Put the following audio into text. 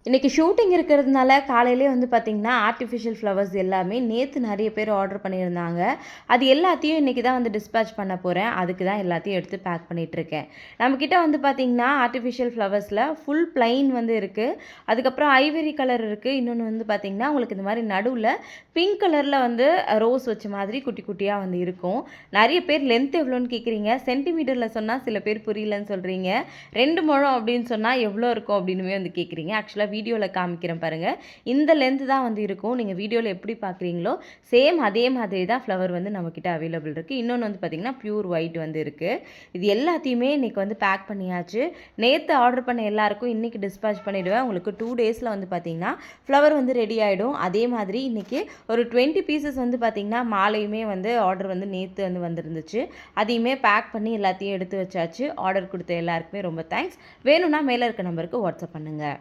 இன்றைக்கி ஷூட்டிங் இருக்கிறதுனால காலையிலே வந்து பார்த்திங்கன்னா ஆர்டிஃபிஷியல் ஃப்ளவர்ஸ் எல்லாமே நேற்று நிறைய பேர் ஆர்டர் பண்ணியிருந்தாங்க. அது எல்லாத்தையும் இன்றைக்கி தான் வந்து டிஸ்பேட்ச் பண்ண போகிறேன். அதுக்கு தான் எல்லாத்தையும் எடுத்து பேக் பண்ணிகிட்ருக்கேன். நம்மக்கிட்ட வந்து பார்த்திங்கன்னா ஆர்டிஃபிஷியல் ஃப்ளவர்ஸில் ஃபுல் ப்ளைன் வந்து இருக்குது. அதுக்கப்புறம் ஐவரி கலர் இருக்குது. இன்னொன்று வந்து பார்த்திங்கன்னா உங்களுக்கு இந்த மாதிரி நடுவில் பிங்க் கலரில் வந்து ரோஸ் வச்ச மாதிரி குட்டி குட்டியாக வந்து இருக்கும். நிறைய பேர் லென்த் எவ்வளோன்னு கேட்குறீங்க. சென்டிமீட்டரில் சொன்னால் சில பேர் புரியலன்னு சொல்கிறீங்க. 2 முழம் அப்படின்னு சொன்னால் எவ்வளோ இருக்கும் அப்படின்னுமே வந்து கேட்குறீங்க. ஆக்சுவலாக வீடியோவில் காமிக்கிறேன் பாருங்கள். இந்த லென்த் தான் வந்து இருக்கும். நீங்கள் வீடியோவில் எப்படி பார்க்குறீங்களோ சேம் அதே மாதிரி தான் ஃப்ளவர் வந்து நம்மக்கிட்ட அவைலபிள் இருக்குது. இன்னொன்று வந்து பார்த்திங்கன்னா ப்யூர் ஒயிட் வந்து இருக்குது. இது எல்லாத்தையுமே இன்றைக்கி வந்து பேக் பண்ணியாச்சு. நேற்று ஆர்டர் பண்ண எல்லாருக்கும் இன்றைக்கி டிஸ்பேட்ச் பண்ணிவிடுவேன். உங்களுக்கு 2 டேஸில் வந்து பார்த்திங்கன்னா ஃப்ளவர் வந்து ரெடி ஆகிடும். அதே மாதிரி இன்றைக்கி ஒரு 20 பீசஸ் வந்து பார்த்திங்கன்னா மாலையுமே வந்து ஆர்டர் வந்து நேற்று வந்து வந்துருந்துச்சு. அதையுமே பேக் பண்ணி எல்லாத்தையும் எடுத்து வச்சாச்சு. ஆர்டர் கொடுத்த எல்லாருக்குமே ரொம்ப தேங்க்ஸ். வேணும்னா மேலே இருக்க நம்பருக்கு வாட்ஸ்அப் பண்ணுங்கள்.